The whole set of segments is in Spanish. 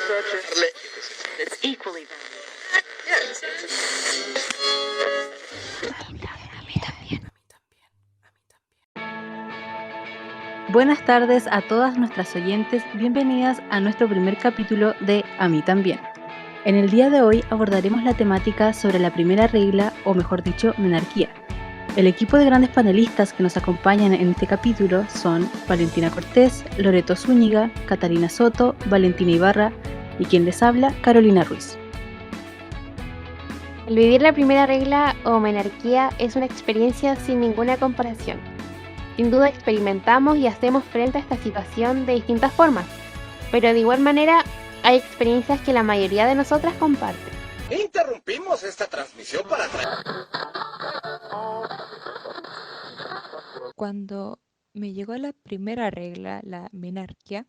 That's equally Buenas tardes a todas nuestras oyentes, bienvenidas a nuestro primer capítulo de A mí también. En el día de hoy abordaremos la temática sobre la primera regla, o mejor dicho, menarquía. El equipo de grandes panelistas que nos acompañan en este capítulo son Valentina Cortés, Loreto Zúñiga, Catalina Soto, Valentina Ibarra y quien les habla, Carolina Ruiz. El vivir la primera regla o menarquía es una experiencia sin ninguna comparación. Sin duda experimentamos y hacemos frente a esta situación de distintas formas, pero de igual manera hay experiencias que la mayoría de nosotras comparte. Interrumpimos esta transmisión para traer... Cuando me llegó la primera regla, la menarquía,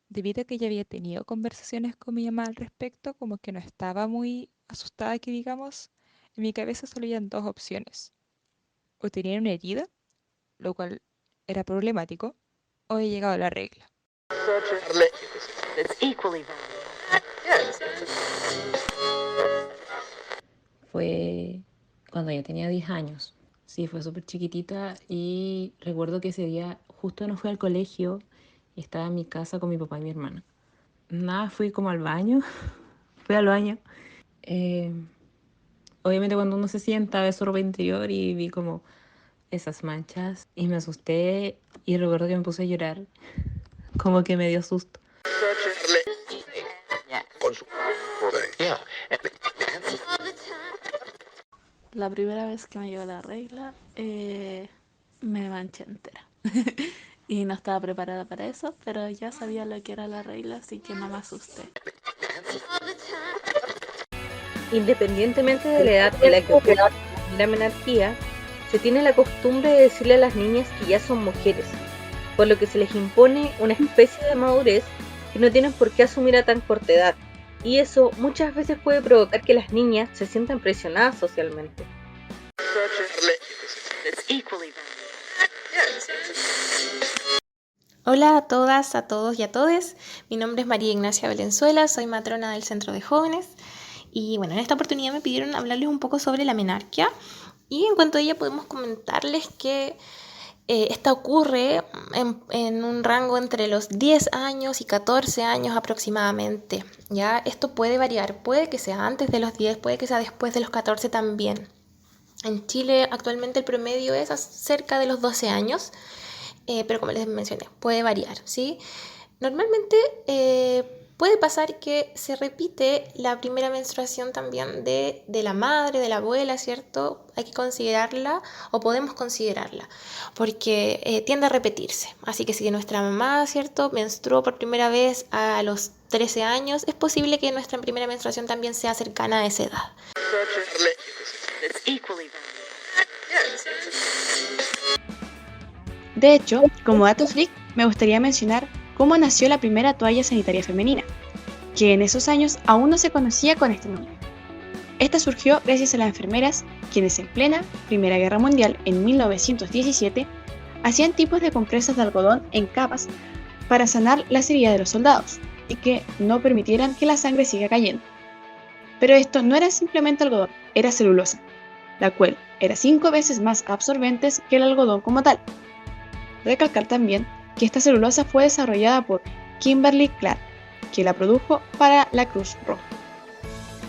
debido a que ya había tenido conversaciones con mi mamá al respecto, como que no estaba muy asustada, que digamos, en mi cabeza solo habían dos opciones. O tenía una herida, lo cual era problemático, o he llegado a la regla. That's equally Fue cuando yo tenía 10 años. Sí, fue súper chiquitita y recuerdo que ese día justo no fui al colegio y estaba en mi casa con mi papá y mi hermana. Nada, fui como al baño, fui al baño. Eh, Obviamente cuando uno se sienta ve su ropa interior y vi como esas manchas y me asusté y recuerdo que me puse a llorar, como que me dio susto. La primera vez que me llegó la regla, me manché entera. Y no estaba preparada para eso, pero ya sabía lo que era la regla, así que no me asusté. Independientemente de la edad en la que ocurre la menarquía, se tiene la costumbre de decirle a las niñas que ya son mujeres, por lo que se les impone una especie de madurez que no tienen por qué asumir a tan corta edad, y eso muchas veces puede provocar que las niñas se sientan presionadas socialmente. That's equally Hola a todas, a todos y a todes. Mi nombre es María Ignacia Valenzuela, soy matrona del Centro de Jóvenes. Y bueno, en esta oportunidad me pidieron hablarles un poco sobre la menarquia. Y en cuanto a ella podemos comentarles que esta ocurre en un rango entre los 10 años y 14 años aproximadamente. ¿Ya? Esto puede variar, puede que sea antes de los 10, puede que sea después de los 14 también. En Chile actualmente el promedio es cerca de los 12 años. Pero como les mencioné, puede variar, ¿sí? Normalmente puede pasar que se repite la primera menstruación también de la madre, de la abuela, ¿cierto? Hay que considerarla o podemos considerarla porque tiende a repetirse. Así que si nuestra mamá, ¿cierto?, menstruó por primera vez a los 13 años, es posible que nuestra primera menstruación también sea cercana a esa edad. That's equally De hecho, como dato freak, me gustaría mencionar cómo nació la primera toalla sanitaria femenina, que en esos años aún no se conocía con este nombre. Esta surgió gracias a las enfermeras, quienes en plena Primera Guerra Mundial, en 1917, hacían tipos de compresas de algodón en capas para sanar las heridas de los soldados y que no permitieran que la sangre siga cayendo. Pero esto no era simplemente algodón, era celulosa, la cual era 5 veces más absorbente que el algodón como tal. Recalcar también que esta celulosa fue desarrollada por Kimberly Clark, que la produjo para la Cruz Roja.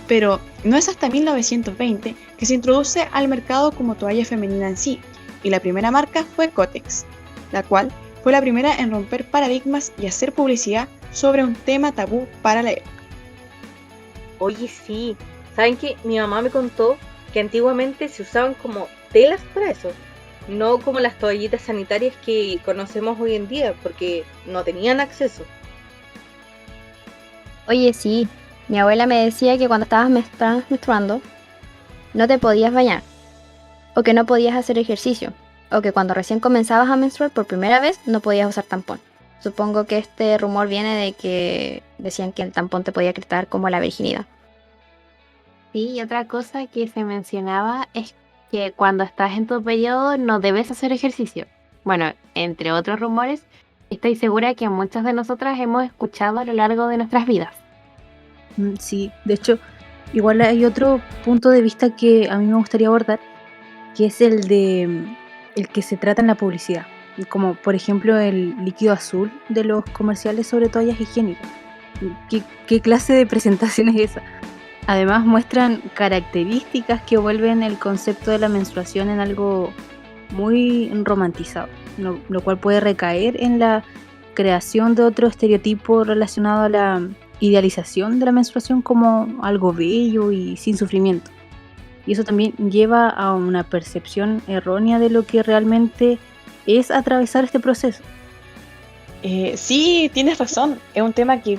Pero no es hasta 1920 que se introduce al mercado como toalla femenina en sí, y la primera marca fue Kotex, la cual fue la primera en romper paradigmas y hacer publicidad sobre un tema tabú para la época. Oye, sí, ¿saben qué? Mi mamá me contó que antiguamente se usaban como telas para eso, no como las toallitas sanitarias que conocemos hoy en día, porque no tenían acceso. Oye, sí, mi abuela me decía que cuando estabas menstruando no te podías bañar, o que no podías hacer ejercicio, o que cuando recién comenzabas a menstruar por primera vez no podías usar tampón. Supongo que este rumor viene de que decían que el tampón te podía quitar como la virginidad. Sí, y otra cosa que se mencionaba es que cuando estás en tu periodo no debes hacer ejercicio. Bueno, entre otros rumores, estoy segura que muchas de nosotras hemos escuchado a lo largo de nuestras vidas. Sí, de hecho, igual hay otro punto de vista que a mí me gustaría abordar, que es el que se trata en la publicidad, como por ejemplo el líquido azul de los comerciales sobre toallas higiénicas. ¿Qué clase de presentación es esa? Además muestran características que vuelven el concepto de la menstruación en algo muy romantizado, lo cual puede recaer en la creación de otro estereotipo relacionado a la idealización de la menstruación como algo bello y sin sufrimiento. Y eso también lleva a una percepción errónea de lo que realmente es atravesar este proceso. Sí, tienes razón. Es un tema que,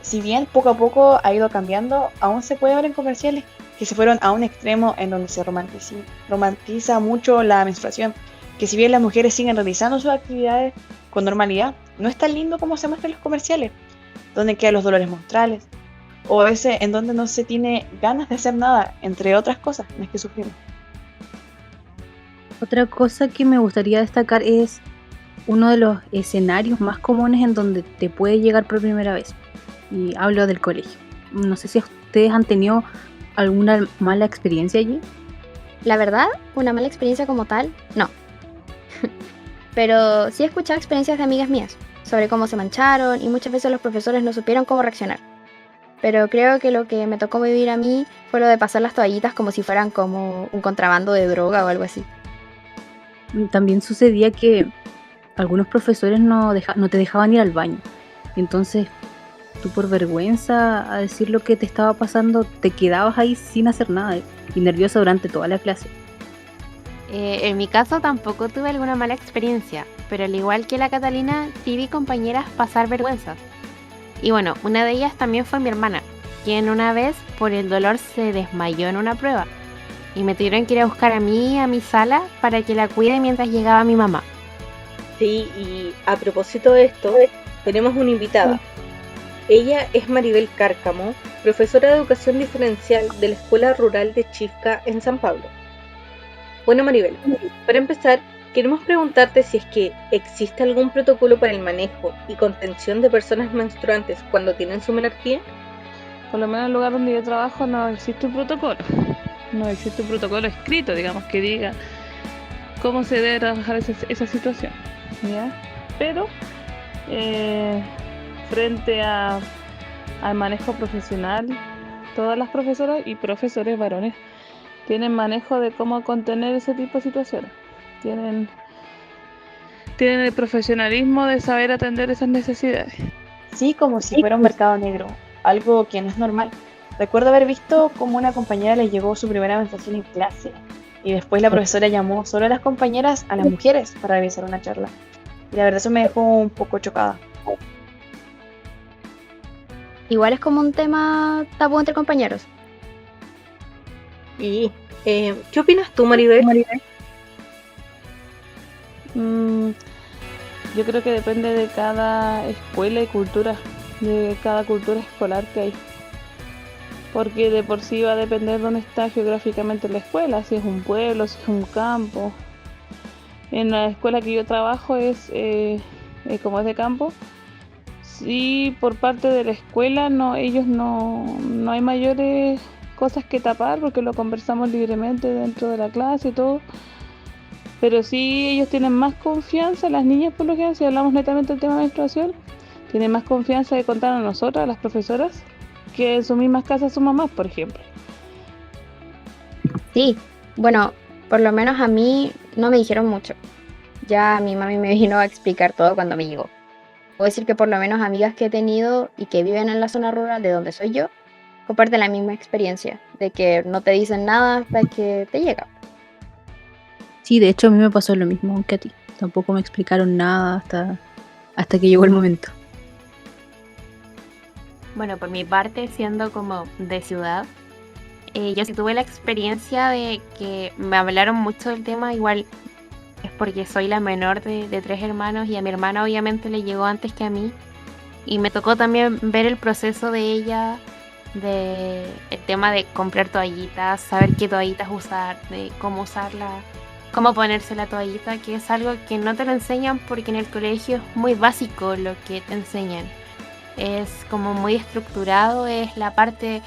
si bien poco a poco ha ido cambiando, aún se puede ver en comerciales que se fueron a un extremo en donde se romantiza mucho la menstruación. Que si bien las mujeres siguen realizando sus actividades con normalidad, no es tan lindo como se muestra en los comerciales, donde quedan los dolores menstruales, o a veces en donde no se tiene ganas de hacer nada, entre otras cosas en las que sufrimos. Otra cosa que me gustaría destacar es uno de los escenarios más comunes en donde te puede llegar por primera vez. Y hablo del colegio. No sé si ustedes han tenido alguna mala experiencia allí. La verdad, una mala experiencia como tal, no. Pero sí he escuchado experiencias de amigas mías sobre cómo se mancharon y muchas veces los profesores no supieron cómo reaccionar. Pero creo que lo que me tocó vivir a mí fue lo de pasar las toallitas como si fueran como un contrabando de droga o algo así. También sucedía que algunos profesores no te dejaban ir al baño. Entonces, tú por vergüenza a decir lo que te estaba pasando, te quedabas ahí sin hacer nada y nerviosa durante toda la clase. En mi caso tampoco tuve alguna mala experiencia, pero al igual que la Catalina, sí vi compañeras pasar vergüenzas. Y bueno, una de ellas también fue mi hermana, quien una vez por el dolor se desmayó en una prueba. Y me tuvieron que ir a buscar a mí, a mi sala, para que la cuide mientras llegaba mi mamá. Sí, y a propósito de esto, tenemos una invitada. Ella es Maribel Cárcamo, profesora de Educación Diferencial de la Escuela Rural de Chifca en San Pablo. Bueno, Maribel, para empezar, queremos preguntarte si es que existe algún protocolo para el manejo y contención de personas menstruantes cuando tienen su menarquía. Por lo menos en el lugar donde yo trabajo no existe un protocolo. No existe un protocolo escrito, digamos, que diga cómo se debe trabajar esa situación, ¿ya? Pero frente al manejo profesional, todas las profesoras y profesores varones tienen manejo de cómo contener ese tipo de situaciones. Tienen el profesionalismo de saber atender esas necesidades. Sí, como si fuera un mercado negro, algo que no es normal. Recuerdo haber visto cómo una compañera le llegó su primera menstruación en clase y después la profesora llamó solo a las compañeras, a las mujeres, para realizar una charla. Y la verdad eso me dejó un poco chocada. Igual es como un tema tabú entre compañeros. ¿Y qué opinas tú, Maribel? Yo creo que depende de cada escuela y cultura, de cada cultura escolar que hay. Porque de por sí va a depender dónde está geográficamente la escuela, si es un pueblo, si es un campo. En la escuela que yo trabajo como es de campo, sí, por parte de la escuela no hay mayores cosas que tapar porque lo conversamos libremente dentro de la clase y todo. Pero sí ellos tienen más confianza, las niñas por lo general, si hablamos netamente del tema de menstruación, tienen más confianza de contar a nosotras, a las profesoras, que en sus mismas casas sus mamás, por ejemplo. Sí, bueno, por lo menos a mí no me dijeron mucho. Ya mi mami me vino a explicar todo cuando me llegó. Puedo decir que por lo menos amigas que he tenido y que viven en la zona rural de donde soy yo, comparten la misma experiencia, de que no te dicen nada hasta que te llega. Sí, de hecho a mí me pasó lo mismo que a ti. Tampoco me explicaron nada hasta que llegó el momento. Bueno, por mi parte, siendo como de ciudad, yo sí tuve la experiencia de que me hablaron mucho del tema, igual es porque soy la menor de 3 hermanos y a mi hermana obviamente le llegó antes que a mí. Y me tocó también ver el proceso de ella, de el tema de comprar toallitas, saber qué toallitas usar, de cómo usarla, cómo ponerse la toallita, que es algo que no te lo enseñan porque en el colegio es muy básico lo que te enseñan. es como muy estructurado, es la parte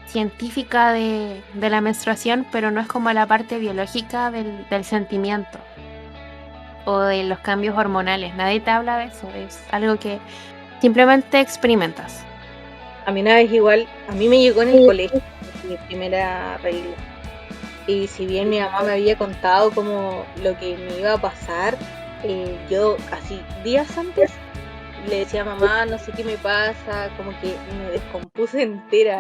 científica de la menstruación, pero no es como la parte biológica del sentimiento o de los cambios hormonales. Nadie te habla de eso, es algo que simplemente experimentas. A mí una vez igual, a mí me llegó en el colegio mi primera regla. Y si bien mi mamá me había contado como lo que me iba a pasar, yo así días antes le decía a mamá, no sé qué me pasa, como que me descompuse entera,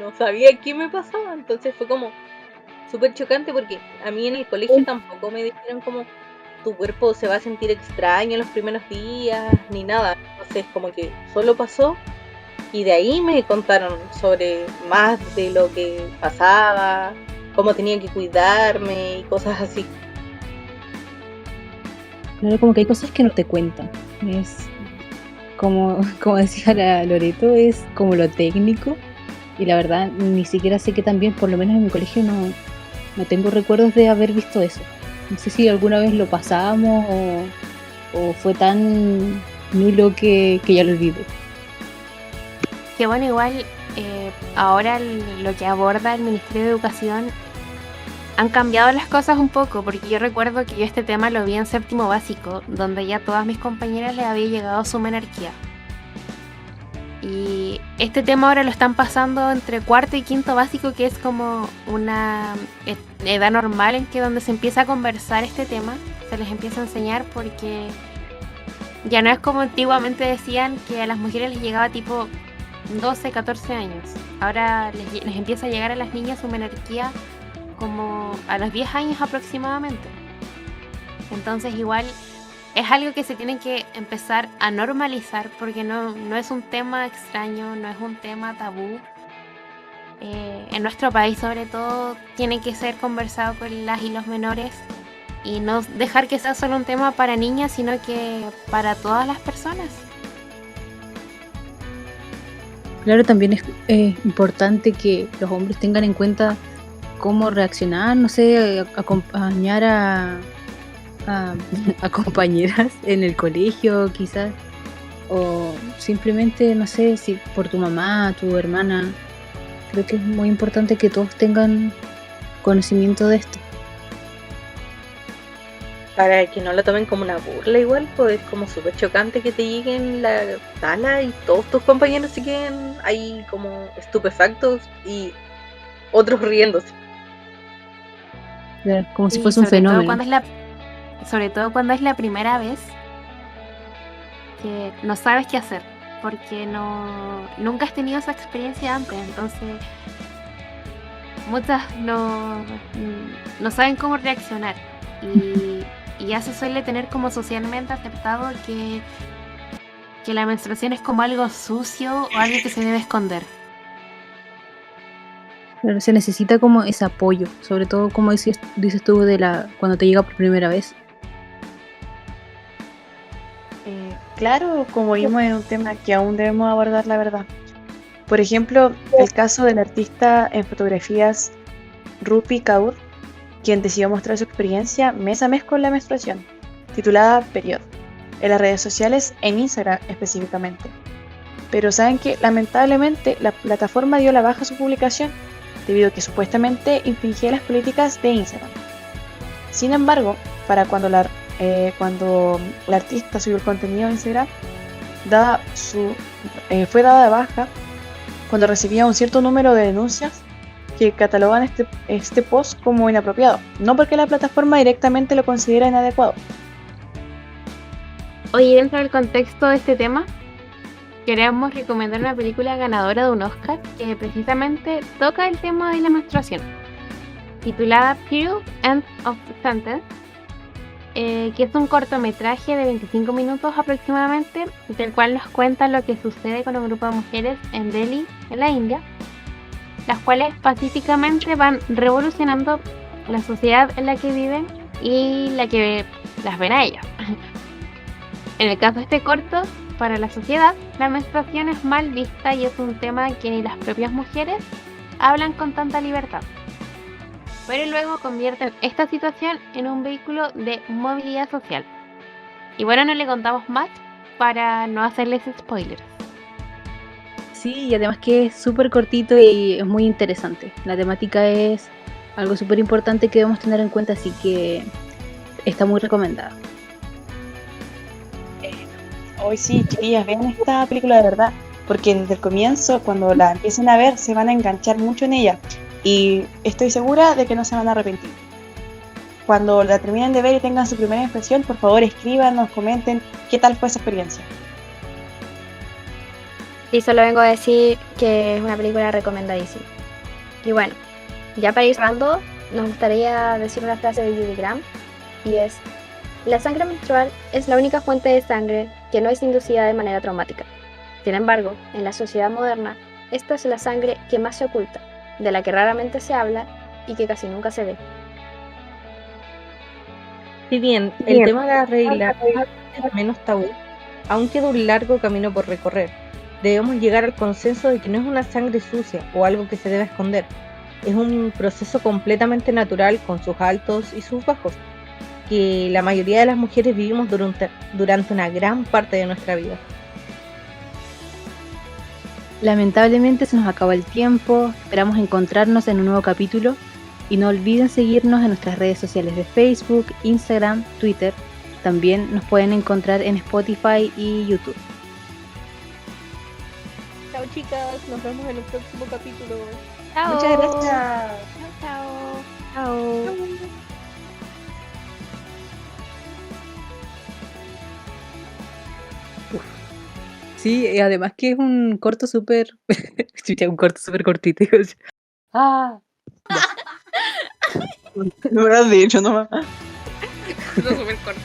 no sabía qué me pasaba, entonces fue como súper chocante porque a mí en el colegio tampoco me dijeron como tu cuerpo se va a sentir extraño en los primeros días, ni nada, entonces como que solo pasó y de ahí me contaron sobre más de lo que pasaba, cómo tenía que cuidarme y cosas así. Claro, como que hay cosas que no te cuentan. Es como decía la Loreto, es como lo técnico. Y la verdad, ni siquiera sé que también, por lo menos en mi colegio, no tengo recuerdos de haber visto eso. No sé si alguna vez lo pasamos o fue tan nulo que ya lo olvidé. Que bueno, igual ahora lo que aborda el Ministerio de Educación han cambiado las cosas un poco, porque yo recuerdo que yo este tema lo vi en séptimo básico, donde ya todas mis compañeras les había llegado su menarquía. Y este tema ahora lo están pasando entre cuarto y quinto básico, que es como una edad normal en que donde se empieza a conversar este tema, se les empieza a enseñar, porque ya no es como antiguamente decían que a las mujeres les llegaba tipo 12, 14 años. Ahora les empieza a llegar a las niñas su menarquía como a los 10 años aproximadamente. Entonces igual es algo que se tiene que empezar a normalizar, porque no es un tema extraño, no es un tema tabú. En nuestro país sobre todo tiene que ser conversado con las y los menores y no dejar que sea solo un tema para niñas, sino que para todas las personas. Claro, también es importante que los hombres tengan en cuenta cómo reaccionar, no sé, acompañar a compañeras en el colegio quizás, o simplemente, no sé, si por tu mamá, tu hermana. Creo que es muy importante que todos tengan conocimiento de esto. Para que no lo tomen como una burla igual, pues es como súper chocante que te lleguen la sala y todos tus compañeros se queden ahí como estupefactos y otros riéndose. Claro, como si Sí, fuese un fenómeno. Sobre todo cuando es la primera vez que no sabes qué hacer, porque nunca has tenido esa experiencia antes, entonces muchas no saben cómo reaccionar y ya se suele tener como socialmente aceptado que la menstruación es como algo sucio o algo que se debe esconder. Pero se necesita como ese apoyo, sobre todo como dices tú cuando te llega por primera vez. Claro, como vimos en un tema que aún debemos abordar, la verdad. Por ejemplo, el caso del artista en fotografías Rupi Kaur, quien decidió mostrar su experiencia mes a mes con la menstruación, titulada Periodo, en las redes sociales, en Instagram específicamente. Pero saben que lamentablemente la plataforma dio la baja a su publicación debido a que supuestamente infringía las políticas de Instagram. Sin embargo, para cuando la artista subió el contenido a Instagram, fue dada de baja cuando recibía un cierto número de denuncias que catalogan este post como inapropiado, no porque la plataforma directamente lo considera inadecuado. Oye, dentro del contexto de este tema, queremos recomendar una película ganadora de un Oscar que precisamente toca el tema de la menstruación, titulada Period, End of the Sentence, que es un cortometraje de 25 minutos aproximadamente, del cual nos cuenta lo que sucede con un grupo de mujeres en Delhi, en la India, las cuales pacíficamente van revolucionando la sociedad en la que viven y la que las ven a ellas. En el caso de este corto, para la sociedad, la menstruación es mal vista y es un tema que ni las propias mujeres hablan con tanta libertad. Pero luego convierten esta situación en un vehículo de movilidad social. Y bueno, no le contamos más para no hacerles spoilers. Sí, y además que es súper cortito y es muy interesante. La temática es algo súper importante que debemos tener en cuenta, así que está muy recomendada. Hoy sí, chiquillas, vean esta película de verdad, porque desde el comienzo, cuando la empiecen a ver, se van a enganchar mucho en ella y estoy segura de que no se van a arrepentir. Cuando la terminen de ver y tengan su primera impresión, por favor escríbanos, comenten qué tal fue esa experiencia. Y solo vengo a decir que es una película recomendadísima. Y bueno, ya para ir cerrando, nos gustaría decir una frase de Judy Graham, y es: la sangre menstrual es la única fuente de sangre que no es inducida de manera traumática. Sin embargo, en la sociedad moderna, esta es la sangre que más se oculta, de la que raramente se habla y que casi nunca se ve. Si bien el tema de la regla es menos tabú, aún queda un largo camino por recorrer. Debemos llegar al consenso de que no es una sangre sucia o algo que se debe esconder. Es un proceso completamente natural con sus altos y sus bajos, que la mayoría de las mujeres vivimos durante una gran parte de nuestra vida. Lamentablemente se nos acabó el tiempo, esperamos encontrarnos en un nuevo capítulo y no olviden seguirnos en nuestras redes sociales de Facebook, Instagram, Twitter. También nos pueden encontrar en Spotify y YouTube. Chao chicas, nos vemos en el próximo capítulo. ¡Chao! Muchas gracias. ¡Chao! Chao. Sí, y además que es un corto súper... Chucha, un corto súper cortito. Ah, No me lo has dicho nomás. No, súper corto.